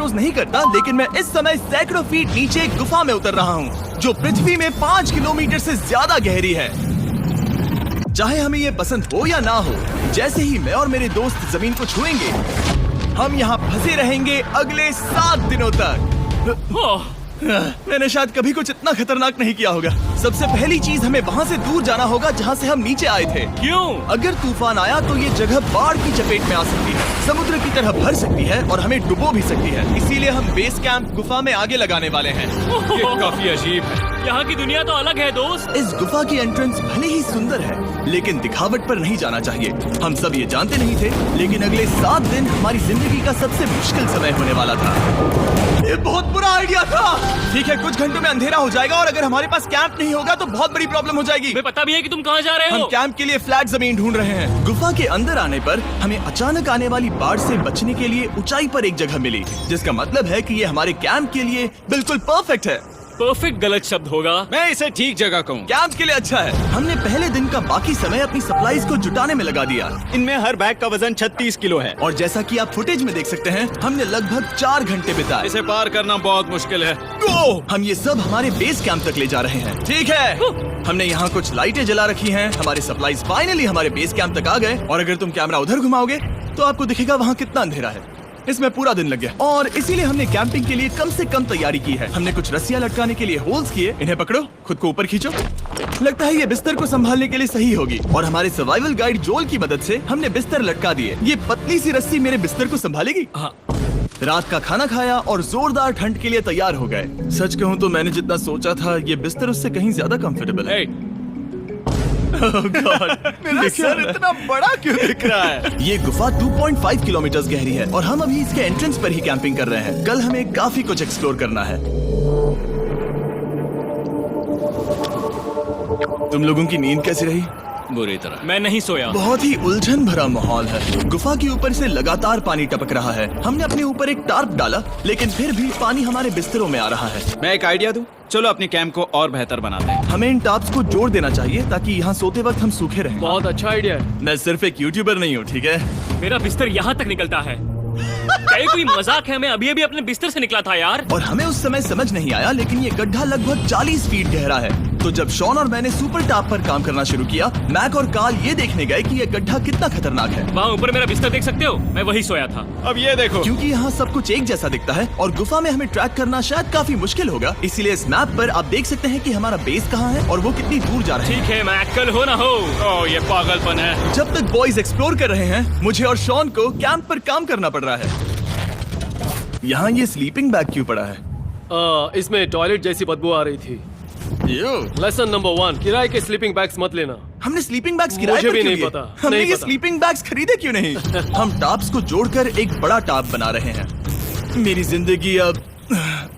Photos नहीं करता, लेकिन मैं इस समय सैकड़ों फीट नीचे एक गुफा में उतर रहा हूँ जो पृथ्वी में 5 किलोमीटर से ज्यादा गहरी है। चाहे हमें ये पसंद हो या ना हो, जैसे ही मैं और मेरे दोस्त जमीन को छुएंगे, हम यहाँ फंसे रहेंगे अगले 7 दिनों तक। मैंने शायद कभी कुछ इतना खतरनाक नहीं किया होगा। सबसे पहली चीज, हमें वहाँ से दूर जाना होगा जहाँ से हम नीचे आए थे। क्यों? अगर तूफान आया तो ये जगह बाढ़ की चपेट में आ सकती है, समुद्र की तरह भर सकती है और हमें डुबो भी सकती है। इसीलिए हम बेस कैंप गुफा में आगे लगाने वाले हैं। ये काफी अजीब है। यहाँ की दुनिया तो अलग है दोस्त। इस गुफा की एंट्रेंस भले ही सुंदर है, लेकिन दिखावट पर नहीं जाना चाहिए। हम सब ये जानते नहीं थे, लेकिन अगले 7 दिन हमारी जिंदगी का सबसे मुश्किल समय होने वाला था। ये बहुत बुरा आइडिया था। ठीक है, कुछ घंटों में अंधेरा हो जाएगा और अगर हमारे पास कैंप नहीं होगा तो बहुत बड़ी प्रॉब्लम हो जाएगी। हमें पता भी है कि तुम कहाँ जा रहे हो। हम कैंप के लिए फ्लैट जमीन ढूंढ रहे हैं। गुफा के अंदर आने पर हमें अचानक आने वाली बाढ़ से बचने के लिए ऊंचाई पर एक जगह मिली, जिसका मतलब है कि ये हमारे कैंप के लिए बिल्कुल परफेक्ट है। परफेक्ट गलत शब्द होगा। मैं इसे ठीक जगह कहूँ। कैंप के लिए अच्छा है। हमने पहले दिन का बाकी समय अपनी सप्लाईज को जुटाने में लगा दिया। इनमें हर बैग का वजन 36 किलो है। और जैसा कि आप फुटेज में देख सकते हैं, हमने लगभग 4 घंटे बिताए। इसे पार करना बहुत मुश्किल है। गो! हम ये सब हमारे बेस कैंप तक ले जा रहे हैं। ठीक है, हमने यहाँ कुछ लाइटें जला रखी हैं। हमारे सप्लाईज फाइनली हमारे बेस कैंप तक आ गए। और अगर तुम कैमरा उधर घुमाओगे तो आपको दिखेगा वहाँ कितना अंधेरा है। इसमें पूरा दिन लग गया और इसीलिए हमने कैंपिंग के लिए कम से कम तैयारी की है। हमने कुछ रस्सियां लटकाने के लिए होल्स किए। इन्हें पकड़ो, खुद को ऊपर खींचो। लगता है ये बिस्तर को संभालने के लिए सही होगी। और हमारे सर्वाइवल गाइड जोल की मदद से हमने बिस्तर लटका दिए। ये पतली सी रस्सी मेरे बिस्तर को संभालेगी। हाँ। रात का खाना खाया और जोरदार ठंड के लिए तैयार हो गए। सच कहूँ तो मैंने जितना सोचा था, ये बिस्तर उससे कहीं ज्यादा कंफर्टेबल है। Oh God, मेरा सर इतना बड़ा क्यों दिख रहा है? ये गुफा 2.5 किलोमीटर गहरी है और हम अभी इसके एंट्रेंस पर ही कैंपिंग कर रहे हैं। कल हमें काफी कुछ एक्सप्लोर करना है। तुम लोगों की नींद कैसी रही? बुरी तरह। मैं नहीं सोया। बहुत ही उलझन भरा माहौल है। गुफा के ऊपर से लगातार पानी टपक रहा है। हमने अपने ऊपर एक टार्प डाला, लेकिन फिर भी पानी हमारे बिस्तरों में आ रहा है। मैं एक आइडिया दूं? चलो अपने कैंप को और बेहतर बनाते हैं। हमें इन टार्प्स को जोड़ देना चाहिए ताकि यहाँ सोते वक्त हम सूखे रहें। बहुत अच्छा आइडिया है। मैं सिर्फ एक यूट्यूबर नहीं हूँ, ठीक है? मेरा बिस्तर यहाँ तक निकलता है। क्या ये कोई मजाक है? मैं अभी अभी अपने बिस्तर से निकला था यार। और हमें उस समय समझ नहीं आया, लेकिन ये गड्ढा लगभग 40 फीट गहरा है। तो जब शॉन और मैंने सुपर टाप पर काम करना शुरू किया, मैक और कार्ल ये देखने गए कि ये गड्ढा कितना खतरनाक है। वहाँ ऊपर मेरा बिस्तर देख सकते हो? मैं वही सोया था। अब ये देखो। क्योंकि यहाँ सब कुछ एक जैसा दिखता है और गुफा में हमें ट्रैक करना शायद काफी मुश्किल होगा, इसीलिए इस मैप पर आप देख सकते हैं कि हमारा बेस कहाँ है और वो कितनी दूर जा रहा है। ठीक है, मैं कल हो ना हो। ओह, ये पागलपन है। जब तक बॉयज एक्सप्लोर कर रहे हैं, मुझे और शॉन को कैंप पर काम करना पड़ रहा है। यहाँ ये स्लीपिंग बैग क्यों पड़ा है? इसमें टॉयलेट जैसी बदबू आ रही थी। लेसन नंबर 1, किराए के स्लीपिंग बैग्स मत लेना। हमने स्लीपिंग बैग्स किराए मुझे पर भी क्यों नहीं लिए? पता, हमने नहीं ये पता। स्लीपिंग बैग्स खरीदे क्यों नहीं? हम टाप्स को जोड़कर एक बड़ा टाप बना रहे हैं। मेरी जिंदगी अब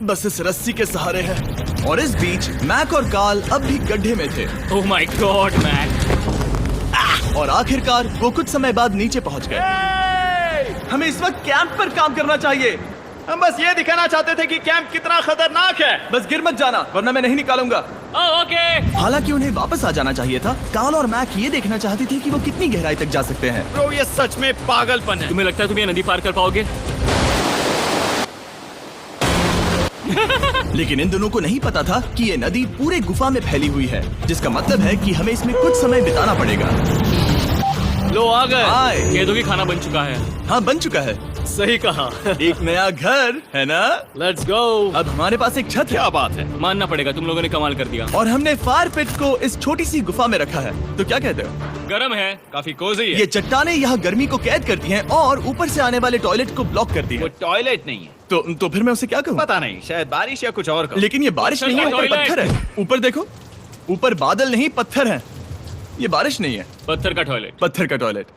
बस इस रस्सी के सहारे है। और इस बीच मैक और कार्ल अब भी गड्ढे में थे। Oh my God Mac. और आखिरकार वो कुछ समय बाद नीचे पहुंच गए। हमें इस वक्त कैंप पर काम करना चाहिए। हम बस ये दिखाना चाहते थे कि कैंप कितना खतरनाक है। बस गिर मत जाना, वरना मैं नहीं निकालूंगा। ओके। हालांकि उन्हें वापस आ जाना चाहिए था। कार्ल और मैक ये देखना चाहते थे कि वो कितनी गहराई तक जा सकते हैं। ब्रो, ये सच में पागलपन है। तुम्हें लगता है तुम ये नदी पार कर पाओगे? लेकिन इन दोनों को नहीं पता था कि ये नदी पूरे गुफा में फैली हुई है, जिसका मतलब है कि हमें इसमें कुछ समय बिताना पड़ेगा। लो आ गए। हाय। कह दो कि खाना बन चुका है। हाँ, बन चुका है। सही कहा। एक नया घर है ना? Let's go. अब हमारे पास एक छत है। क्या बात है। मानना पड़ेगा, तुम लोगों ने कमाल कर दिया। और हमने फायर पिट को इस छोटी सी गुफा में रखा है। तो क्या कहते हो? गरम है। काफी कोजी है। ये चट्टानें यहाँ गर्मी को कैद करती हैं और ऊपर से आने वाले टॉयलेट को ब्लॉक करती वो है। टॉयलेट नहीं है। तो फिर मैं उसे क्या कहूँ? पता नहीं, शायद बारिश या कुछ और का। लेकिन ये बारिश नहीं है, ऊपर टॉयलेट। पत्थर है। ऊपर देखो, ऊपर बादल नहीं पत्थर है। ये बारिश नहीं है, पत्थर का टॉयलेट। पत्थर का टॉयलेट।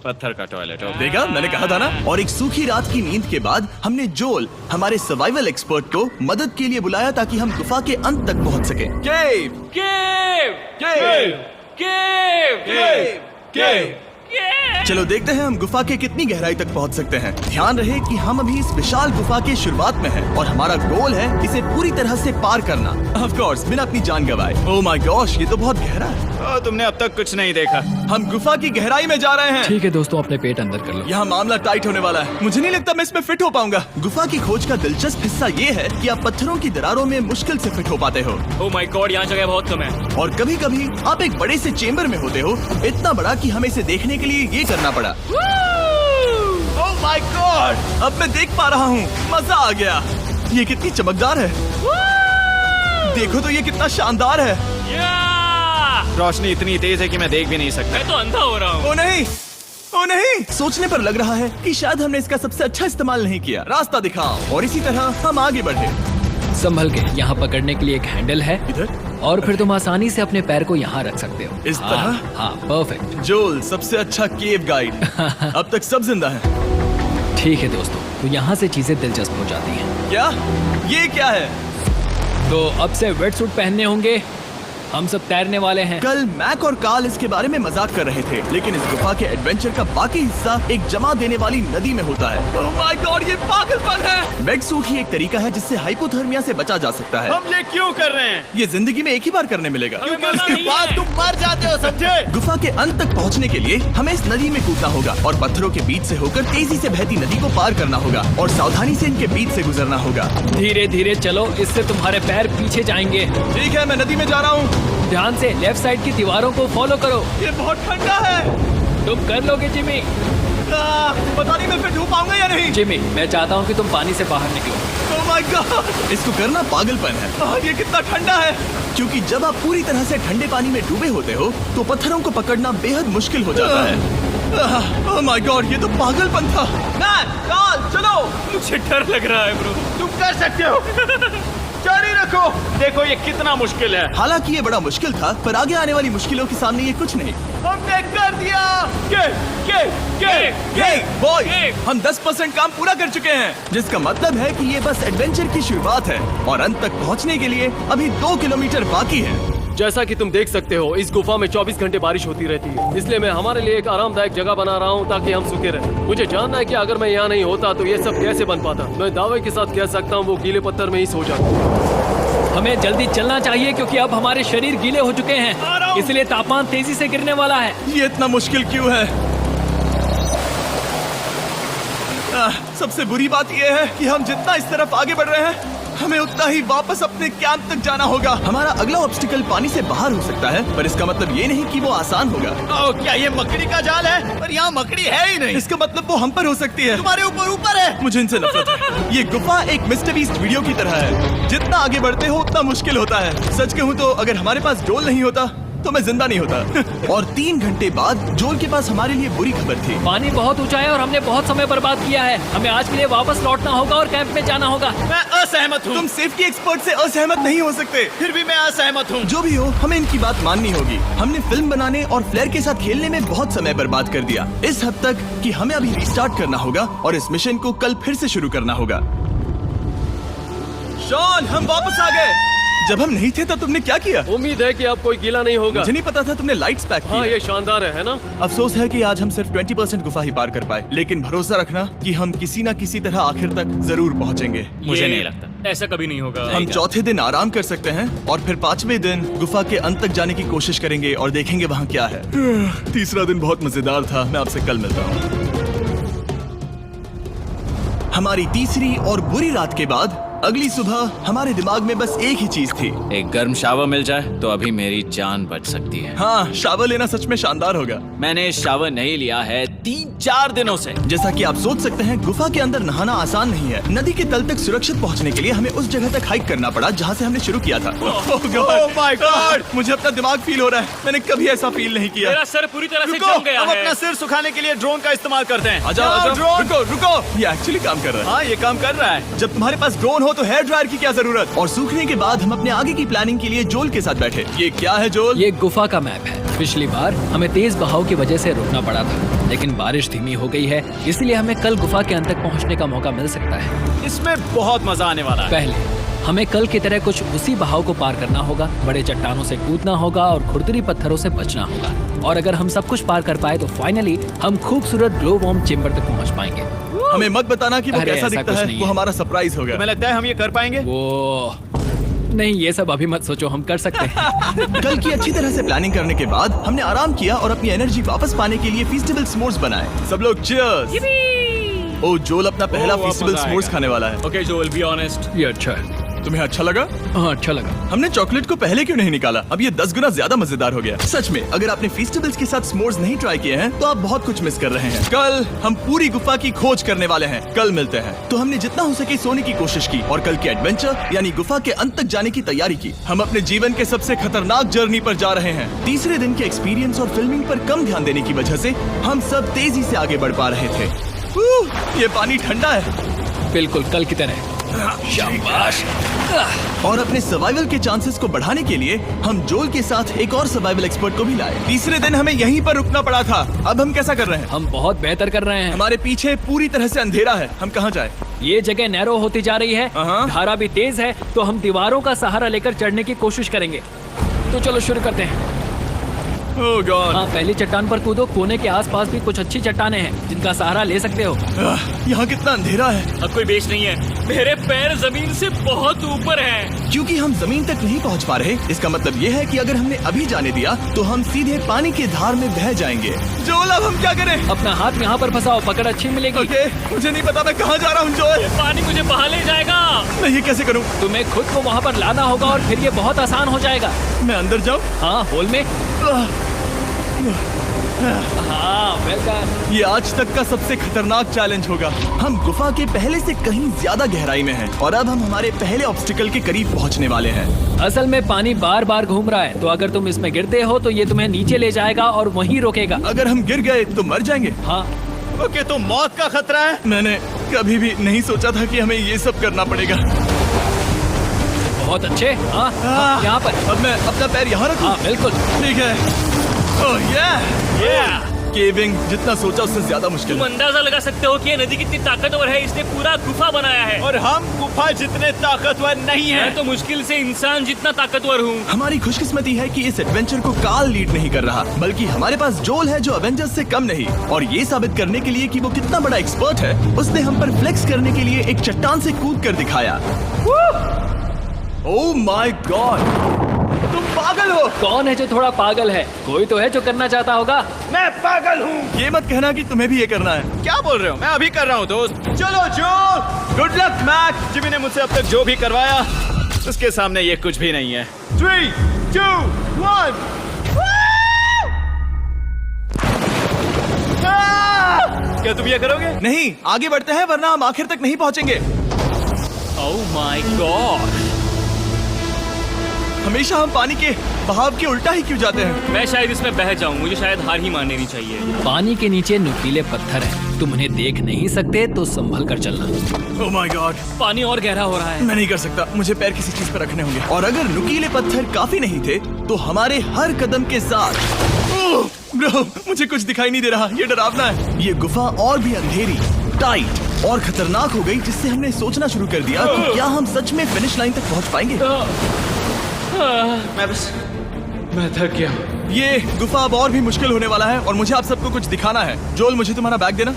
पत्थर का टॉयलेट। देखा, मैंने कहा था ना। और एक सूखी रात की नींद के बाद हमने जोल, हमारे सर्वाइवल एक्सपर्ट को मदद के लिए बुलाया ताकि हम गुफा के अंत तक पहुंच सकें। केव, केव, केव, केव, केव, केव। केव। चलो देखते हैं हम गुफा के कितनी गहराई तक पहुंच सकते हैं। ध्यान रहे कि हम अभी इस विशाल गुफा के शुरुआत में हैं और हमारा गोल है इसे पूरी तरह से पार करना। ऑफ कोर्स, बिना अपनी जान गंवाए। ओह माय गॉश, ये तो बहुत गहरा है। तुमने अब तक कुछ नहीं देखा। हम गुफा की गहराई में जा रहे हैं। ठीक है दोस्तों, अपने पेट अंदर कर लो। यहाँ मामला टाइट होने वाला है। मुझे नहीं लगता मैं इसमें फिट हो पाऊंगा। गुफा की खोज का दिलचस्प हिस्सा ये है कि आप पत्थरों की दरारों में मुश्किल से फिट हो पाते हो, ओह माय गॉड, यहाँ जगह बहुत कम है। और कभी कभी आप एक बड़े से चेम्बर में होते हो, इतना बड़ा कि हमें इसे देखने के लिए ये करना पड़ा। ओह माय गॉड, अब मैं देख पा रहा हूँ, मजा आ गया। ये कितनी चमकदार है, देखो तो ये कितना शानदार है। या! रोशनी इतनी तेज है कि मैं देख भी नहीं सकता। मैं तो अंधा हो रहा हूँ। ओ नहीं, ओ नहीं, सोचने पर लग रहा है कि शायद हमने इसका सबसे अच्छा इस्तेमाल नहीं किया। रास्ता दिखाओ। और इसी तरह हम आगे बढ़े। संभल के, यहाँ पकड़ने के लिए एक हैंडल है इधर और फिर तुम आसानी से अपने पैर को यहाँ रख सकते हो। इस तरह? हाँ, परफेक्ट। जोल सबसे अच्छा केव गाइड। अब तक सब जिंदा है। ठीक है दोस्तों, तो यहाँ से चीजें दिलचस्प हो जाती हैं। क्या ये क्या है? तो अब से वेट सूट पहनने होंगे, हम सब तैरने वाले हैं। कल मैक और कार्ल इसके बारे में मजाक कर रहे थे, लेकिन इस गुफा के एडवेंचर का बाकी हिस्सा एक जमा देने वाली नदी में होता है। ओह माय गॉड, ये पागलपन है। वेट सूट ही एक तरीका है जिससे हाइपोथर्मिया से बचा जा सकता है। हम ये क्यों कर रहे हैं? ये जिंदगी में एक ही बार करने मिलेगा। क्योंकि उसके बाद तुम मर जाते हो, समझे? गुफा के अंत तक पहुंचने के लिए हमें इस नदी में कूदना होगा और पत्थरों के बीच से होकर तेजी से बहती नदी को पार करना होगा और सावधानी से इनके बीच से गुजरना होगा। धीरे धीरे चलो, इससे तुम्हारे पैर पीछे जाएंगे। ठीक है, मैं नदी में जा रहा हूँ। ध्यान से लेफ्ट साइड की दीवारों को फॉलो करो। ये बहुत ठंडा है। तुम कर लोगे जिमी। पता नहीं मैं फिट हो पाऊंगा या नहीं। जिमी, मैं चाहता हूँ कि तुम पानी से बाहर निकलो। ओह माय गॉड, इसको करना पागलपन है। ये कितना ठंडा है। क्योंकि जब आप पूरी तरह से ठंडे पानी में डूबे होते हो तो पत्थरों को पकड़ना बेहद मुश्किल हो जाता है। ओह माय गॉड, ये तो पागलपन था। चलो। मुझे डर लग रहा है ब्रो। तुम कर सकते हो। जारी रखो। देखो ये कितना मुश्किल है। हालांकि ये बड़ा मुश्किल था, पर आगे आने वाली मुश्किलों के सामने ये कुछ नहीं। हमने कर दिया। बॉय, हम 10% काम पूरा कर चुके हैं, जिसका मतलब है कि ये बस एडवेंचर की शुरुआत है और अंत तक पहुंचने के लिए अभी 2 किलोमीटर बाकी है। जैसा कि तुम देख सकते हो, इस गुफा में 24 घंटे बारिश होती रहती है, इसलिए मैं हमारे लिए एक आरामदायक जगह बना रहा हूँ ताकि हम सूखे रहें। मुझे जानना है कि अगर मैं यहाँ नहीं होता तो ये सब कैसे बन पाता। मैं दावे के साथ कह सकता हूँ वो गीले पत्थर में ही सो जाता। हमें जल्दी चलना चाहिए क्योंकि अब हमारे शरीर गीले हो चुके हैं, इसलिए तापमान तेजी से गिरने वाला है। ये इतना मुश्किल क्यों है? सबसे बुरी बात यह है कि हम जितना इस तरफ आगे बढ़ रहे हैं, हमें उतना ही वापस अपने कैंप तक जाना होगा। हमारा अगला ऑब्स्टिकल पानी से बाहर हो सकता है, पर इसका मतलब ये नहीं कि वो आसान होगा। क्या ये मकड़ी का जाल है? पर यहाँ मकड़ी है ही नहीं। इसका मतलब वो हम पर हो सकती है। तुम्हारे ऊपर है। मुझे इनसे नफरत है। ये गुफा एक मिस्टर बीस्ट वीडियो की तरह है, जितना आगे बढ़ते हो उतना मुश्किल होता है। सच कहूँ तो अगर हमारे पास जोल नहीं होता तो मैं जिंदा नहीं होता। और 3 घंटे बाद जोल के पास हमारे लिए बुरी खबर थी। पानी बहुत ऊंचा है और हमने बहुत समय बर्बाद किया है। हमें आज के लिए वापस लौटना होगा और कैंप में जाना होगा। मैं असहमत हूँ। तुम सेफ्टी एक्सपर्ट से असहमत नहीं हो सकते। फिर भी मैं असहमत हूँ। जो भी हो, हमें इनकी बात माननी होगी। हमने फिल्म बनाने और फ्लेयर के साथ खेलने में बहुत समय बर्बाद कर दिया, इस हद तक कि हमें अभी रिस्टार्ट करना होगा और इस मिशन को कल फिर से शुरू करना होगा। शॉन, हम वापस आ गए। जब हम नहीं थे तब तुमने क्या किया? उम्मीद है कि अब कोई गीला नहीं होगा। मुझे नहीं पता था तुमने लाइट्स पैक हाँ, की। ये शानदार है ना? अफसोस है कि आज हम सिर्फ 20% गुफा ही पार कर पाए, लेकिन भरोसा रखना कि हम किसी न किसी तरह आखिर तक जरूर पहुंचेंगे। मुझे नहीं लगता ऐसा कभी नहीं होगा। हम चौथे दिन आराम कर सकते हैं और फिर 5वें दिन गुफा के अंत तक जाने की कोशिश करेंगे और देखेंगे वहाँ क्या है। तीसरा दिन बहुत मजेदार था। मैं आपसे कल मिलता हूँ। हमारी तीसरी और बुरी रात के बाद अगली सुबह हमारे दिमाग में बस एक ही चीज थी। एक गर्म शावर मिल जाए तो अभी मेरी जान बच सकती है। हाँ, शावर लेना सच में शानदार होगा। मैंने शावर नहीं लिया है 3-4 दिनों से। जैसा कि आप सोच सकते हैं, गुफा के अंदर नहाना आसान नहीं है। नदी के तल तक सुरक्षित पहुंचने के लिए हमें उस जगह तक हाइक करना पड़ा जहां से हमने शुरू किया था। Oh my God! मुझे अपना दिमाग फील हो रहा है। मैंने कभी ऐसा फील नहीं किया। मेरा सर पूरी तरह से रुको, जम गया हम है। अपना सिर सुखाने के लिए ड्रोन का इस्तेमाल करते हैं। आजाओ, ड्रोन। रुको। ये एक्चुअली काम कर रहा है। हाँ, ये काम कर रहा है। जब तुम्हारे पास ड्रोन हो तो हेयर ड्रायर की क्या जरूरत। और सूखने के बाद हम अपने आगे की प्लानिंग के लिए जोल के साथ बैठे। ये क्या है जोल? ये गुफा का मैप है। पिछली बार हमें तेज बहाव की वजह से रुकना पड़ा था, लेकिन बारिश धीमी हो गई है, इसलिए हमें कल गुफा के अंत तक पहुंचने का मौका मिल सकता है। इसमें बहुत मजा आने वाला है। पहले हमें कल की तरह कुछ उसी बहाव को पार करना होगा, बड़े चट्टानों से कूदना होगा और खुरदरी पत्थरों से बचना होगा। और अगर हम सब कुछ पार कर पाए तो फाइनली हम खूबसूरत ग्लो वार्म चेम्बर तक पहुंच पाएंगे। हमें मत बताना कि वो अरे, कैसा ऐसा दिखता कुछ है। नहीं वो है। हमारा सरप्राइज होगा। तुम्हें लगता है हम ये कर पाएंगे? वो नहीं, ये सब अभी मत सोचो, हम कर सकते हैं। कल की अच्छी तरह से प्लानिंग करने के बाद हमने आराम किया और अपनी एनर्जी वापस पाने के लिए फीस्टेबल स्मोर्स बनाए। सब लोग चीयर्स। ओ, जोल अपना पहला ओह, अब फीस्टेबल मजा स्मोर्स आएगा। खाने वाला है। Okay Joel, be honest. ये अच्छा है। तुम्हें अच्छा लगा? हाँ, अच्छा लगा। हमने चॉकलेट को पहले क्यों नहीं निकाला? अब ये 10 गुना ज्यादा मजेदार हो गया। सच में, अगर आपने फीस्टेबल्स के साथ स्मोर्स नहीं ट्राई किए हैं तो आप बहुत कुछ मिस कर रहे हैं। कल हम पूरी गुफा की खोज करने वाले हैं। कल मिलते हैं। तो हमने जितना हो सके सोने की कोशिश की और कल के एडवेंचर यानी गुफा के अंत तक जाने की तैयारी की। हम अपने जीवन के सबसे खतरनाक जर्नी पर जा रहे हैं। तीसरे दिन के एक्सपीरियंस और फिल्मिंग पर कम ध्यान देने की वजह से हम सब तेजी से आगे बढ़ पा रहे थे। ये पानी ठंडा है। बिल्कुल कल की तरह। शाबाश। और अपने सर्वाइवल के चांसेस को बढ़ाने के लिए हम जोल के साथ एक और सर्वाइवल एक्सपर्ट को भी लाए। तीसरे दिन हमें यहीं पर रुकना पड़ा था। अब हम कैसा कर रहे हैं? हम बहुत बेहतर कर रहे हैं। हमारे पीछे पूरी तरह से अंधेरा है। हम कहाँ जाए? ये जगह नैरो होती जा रही है, हाँ। धारा भी तेज है, तो हम दीवारों का सहारा लेकर चढ़ने की कोशिश करेंगे। तो चलो शुरू करते हैं। ओह गॉड। हाँ, पहली चट्टान पर कूदो। कोने के आसपास भी कुछ अच्छी चट्टानें हैं जिनका सहारा ले सकते हो। यहाँ कितना अंधेरा है। अब कोई बेस नहीं है। मेरे पैर जमीन से बहुत ऊपर हैं। क्योंकि हम जमीन तक नहीं पहुँच पा रहे, इसका मतलब ये है कि अगर हमने अभी जाने दिया तो हम सीधे पानी की धार में बह जाएंगे। जोल, अब हम क्या करें? अपना हाथ यहाँ पर फंसाओ, पकड़ अच्छी मिलेगी। ओके, मुझे नहीं पता मैं कहाँ जा रहा हूँ जोल। पानी मुझे बहा ले जाएगा। मैं ये कैसे करूँ? तुम्हें खुद को वहाँ पर लाना होगा और फिर ये बहुत आसान हो जाएगा। मैं अंदर जाऊँ? हाँ, होल में। हाँ, वेल डन। ये आज तक का सबसे खतरनाक चैलेंज होगा। हम गुफा के पहले से कहीं ज्यादा गहराई में हैं और अब हम हमारे पहले ऑब्स्टिकल के करीब पहुंचने वाले हैं। असल में पानी बार बार घूम रहा है, तो अगर तुम इसमें गिरते हो तो ये तुम्हें नीचे ले जाएगा और वहीं रोकेगा। अगर हम गिर गए तो मर जाएंगे। हाँ, ओके, तो मौत का खतरा है। मैंने कभी भी नहीं सोचा था कि हमें ये सब करना पड़ेगा। बहुत अच्छे। हाँ, यहाँ पर। अब मैं अपना पैर यहाँ रखूं? हाँ, बिल्कुल। ठीक है। ओह केविंग जितना सोचा उससे ज्यादा मुश्किल तुम है। अंदाजा लगा सकते हो कि ये नदी कितनी ताकतवर है। इसने पूरा गुफा बनाया है। और हम गुफा जितने ताकतवर नहीं मैं हैं। तो मुश्किल से इंसान जितना ताकतवर हूँ। हमारी खुशकिस्मती है कि इस एडवेंचर को काल लीड नहीं कर रहा, बल्कि हमारे पास जोल है जो अवेंजर्स से कम नहीं। और ये साबित करने के लिए कि वो कितना बड़ा एक्सपर्ट है, उसने हम पर फ्लेक्स करने के लिए एक चट्टान से कूद कर दिखाया। ओह माय गॉड, तुम पागल हो। कौन है जो थोड़ा पागल है? कोई तो है जो करना चाहता होगा। मैं पागल हूँ। ये मत कहना कि तुम्हें भी ये करना है। क्या बोल रहे हो? मैं अभी कर रहा हूँ दोस्त। चलो जो, गुड लक मैक। जिमी ने मुझसे अब तक जो भी करवाया उसके सामने ये कुछ भी नहीं है। 3, 2, 1। क्या तुम ये करोगे? नहीं, आगे बढ़ते हैं वरना हम आखिर तक नहीं पहुंचेंगे। ओह माय गॉड। हमेशा हम पानी के बहाव के उल्टा ही क्यों जाते हैं? मैं शायद इसमें बह जाऊं। मुझे शायद हार ही मान लेनी चाहिए। पानी के नीचे नुकीले पत्थर हैं। तुम उन्हें देख नहीं सकते तो संभल कर चलना। ओह माय गॉड, पानी और गहरा हो रहा है। मैं नहीं कर सकता। मुझे पैर किसी चीज पर रखने होंगे। और अगर नुकीले पत्थर काफी नहीं थे तो हमारे हर कदम के साथ ब्रो, मुझे कुछ दिखाई नहीं दे रहा। ये डरावना है। ये गुफा और भी अंधेरी, टाइट और खतरनाक हो गई, जिससे हमने सोचना शुरू कर दिया कि क्या हम सच में फिनिश लाइन तक पहुंच पाएंगे। मैं थक गया। ये गुफा अब और भी मुश्किल होने वाला है और मुझे आप सबको कुछ दिखाना है। जोल, मुझे तुम्हारा बैग देना।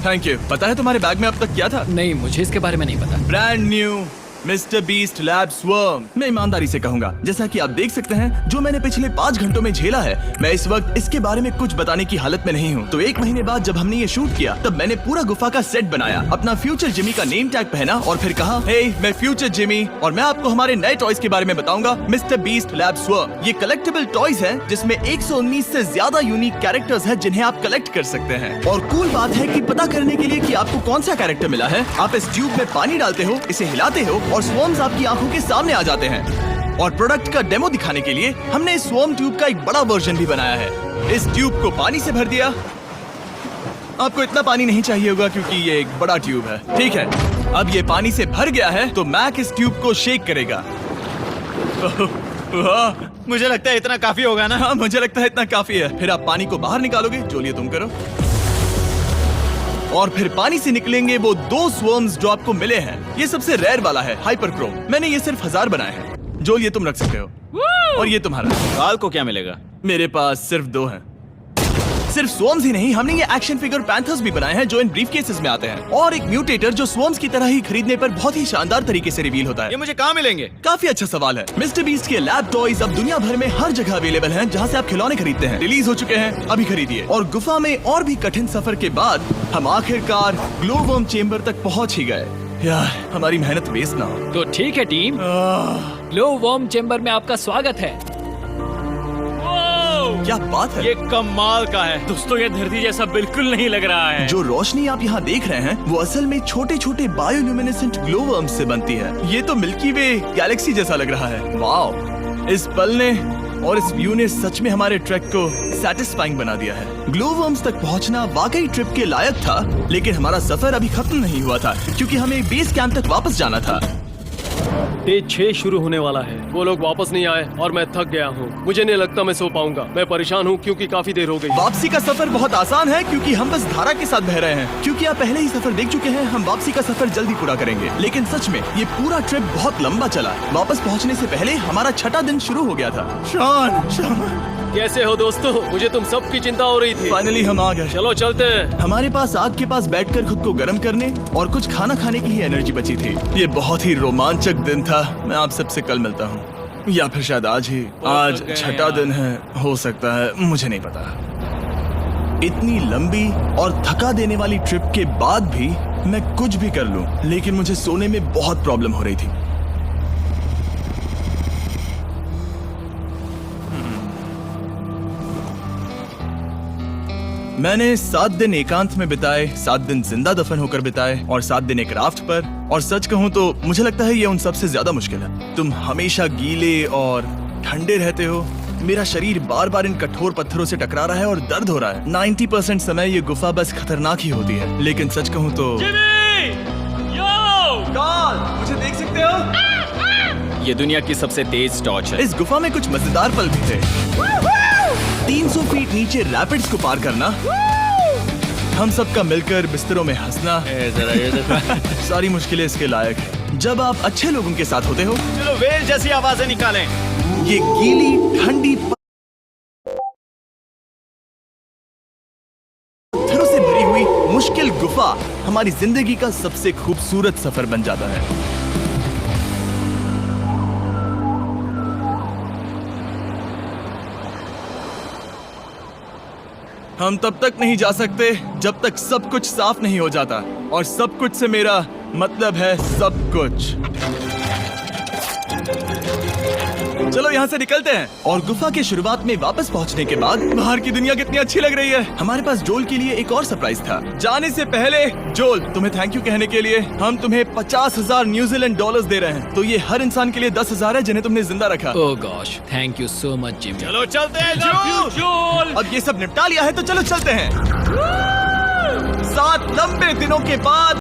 Thank you. पता है तुम्हारे बैग में अब तक क्या था? नहीं, मुझे इसके बारे में नहीं पता। Brand new mister beast lab swarm. मैं ईमानदारी से कहूंगा, जैसा कि आप देख सकते हैं, जो मैंने पिछले 5 घंटों में झेला है, मैं इस वक्त इसके बारे में कुछ बताने की हालत में नहीं हूँ। तो 1 महीने बाद जब हमने ये शूट किया, तब मैंने पूरा गुफा का सेट बनाया, अपना फ्यूचर जिमी का नेम टैग पहना और फिर कहा, हे मैं फ्यूचर जिमी और मैं आपको हमारे नए टॉयज के बारे में बताऊंगा, मिस्टर बीस्ट लैब स्वर्म। ये कलेक्टेबल टॉयज हैं जिसमें 119 से ज्यादा यूनिक कैरेक्टर्स हैं जिन्हें आप कलेक्ट कर सकते हैं। और कूल बात है कि पता करने के लिए कि आपको कौन सा कैरेक्टर मिला है, आप इस ट्यूब में पानी डालते हो, इसे हिलाते हो और स्वर्म्स आपकी आंखों के सामने आ जाते हैं। और प्रोडक्ट का डेमो दिखाने के लिए हमने इस स्वॉर्म ट्यूब का एक बड़ा वर्जन भी बनाया है। इस ट्यूब को पानी से भर दिया। आपको इतना पानी नहीं चाहिए होगा क्योंकि ये एक बड़ा ट्यूब है। ठीक है, अब ये पानी से भर गया है तो मैक इस ट्यूब को शेक करेगा। मुझे लगता है इतना काफी होगा ना? हाँ, मुझे लगता है इतना काफी है। फिर आप पानी को बाहर निकालोगे, जो लिए तुम करो। और फिर पानी से निकलेंगे वो 2 स्वर्म्स जो आपको मिले हैं। ये सबसे रेयर वाला है, हाइपरक्रोम। मैंने ये सिर्फ 1000 बनाए हैं। जो ये तुम रख सकते हो। और ये तुम्हारा। काल को क्या मिलेगा? मेरे पास सिर्फ 2 हैं। सिर्फ स्वॉर्म्स ही नहीं, हमने ये एक्शन फिगर पैंथर्स भी बनाए हैं जो इन ब्रीफ केसेस में आते हैं, और एक म्यूटेटर जो स्वॉर्म्स की तरह ही खरीदने पर बहुत ही शानदार तरीके से रिवील होता है। ये मुझे कहाँ मिलेंगे? काफी अच्छा सवाल है। मिस्टर बीस्ट के लैब टॉयज अब दुनिया भर में हर जगह अवेलेबल हैं जहां से आप खिलौने खरीदते हैं। रिलीज हो चुके हैं, अभी खरीदिए। और गुफा में और भी कठिन सफर के बाद हम आखिरकार ग्लो वर्म चेम्बर तक पहुंच ही गए। यार, हमारी मेहनत वेस्ट ना हो। तो ठीक है टीम, ग्लो वर्म चेम्बर में आपका स्वागत है। क्या बात है, ये कमाल का है। दोस्तों ये धरती जैसा बिल्कुल नहीं लग रहा है। जो रोशनी आप यहाँ देख रहे हैं वो असल में छोटे छोटे बायोल्यूमिनेसेंट ग्लो वर्म्स से बनती है। ये तो मिल्की वे गैलेक्सी जैसा लग रहा है। वाओ, इस पल ने और इस व्यू ने सच में हमारे ट्रैक को सैटिस्फाइंग बना दिया है। ग्लो वर्म्स तक पहुंचना वाकई ट्रिप के लायक था, लेकिन हमारा सफर अभी खत्म नहीं हुआ था क्योंकि हमें बेस कैंप तक वापस जाना था। डे 6 शुरू होने वाला है। वो लोग वापस नहीं आए और मैं थक गया हूँ। मुझे नहीं लगता मैं सो पाऊंगा। मैं परेशान हूँ क्योंकि काफी देर हो गई। वापसी का सफर बहुत आसान है क्योंकि हम बस धारा के साथ बह रहे हैं। क्योंकि आप पहले ही सफर देख चुके हैं, हम वापसी का सफर जल्दी पूरा करेंगे। लेकिन सच में ये पूरा ट्रिप बहुत लंबा चला। वापस पहुंचने से पहले हमारा 6वां दिन शुरू हो गया था। शान, कैसे हो दोस्तों? मुझे तुम सबकी चिंता हो रही थी। फाइनली हम आ गए। चलो चलते हैं। हमारे पास आग के पास बैठकर खुद को गर्म करने और कुछ खाना खाने की ही एनर्जी बची थी। ये बहुत ही रोमांचक दिन था। मैं आप सबसे कल मिलता हूँ, या फिर शायद आज ही। आज 6वां दिन है, हो सकता है, मुझे नहीं पता। इतनी लंबी और थका देने वाली ट्रिप के बाद भी मैं कुछ भी कर लूं, लेकिन मुझे सोने में बहुत प्रॉब्लम हो रही थी। मैंने 7 दिन एकांत में बिताए, 7 दिन जिंदा दफन होकर बिताए और 7 दिन एक राफ्ट पर। और सच कहूं तो मुझे लगता है ये उन सबसे ज्यादा मुश्किल है। तुम हमेशा गीले और ठंडे रहते हो। मेरा शरीर बार बार इन कठोर पत्थरों से टकरा रहा है और दर्द हो रहा है। 90% समय ये गुफा बस खतरनाक ही होती है। लेकिन सच कहूं तो मुझे देख सकते हो, ये दुनिया की सबसे तेज टॉर्च है। इस गुफा में कुछ मजेदार पल भी थे। 300 फीट नीचे रैपिड्स को पार करना, हम सबका मिलकर बिस्तरों में हंसना, सारी मुश्किलें इसके लायक है। जब आप अच्छे लोगों के साथ होते हो, चलो वेल जैसी आवाजें निकालें। ये गीली ठंडी पत्थरों से भरी हुई मुश्किल गुफा हमारी जिंदगी का सबसे खूबसूरत सफर बन जाता है। हम तब तक नहीं जा सकते जब तक सब कुछ साफ नहीं हो जाता, और सब कुछ से मेरा मतलब है सब कुछ। चलो यहाँ से निकलते हैं। और गुफा के शुरुआत में वापस पहुँचने के बाद बाहर की दुनिया कितनी अच्छी लग रही है। हमारे पास जोल के लिए एक और सरप्राइज था। जाने से पहले जोल, तुम्हें थैंक यू कहने के लिए हम तुम्हें 50,000 न्यूजीलैंड डॉलर्स दे रहे हैं। तो ये हर इंसान के लिए 10,000 है जिन्हें तुमने जिंदा रखा। Oh gosh, thank you so much Jimmy. चलो चलते हैं जोल। अब ये सब निपटा लिया है तो चलो चलते हैं। 7 लंबे दिनों के बाद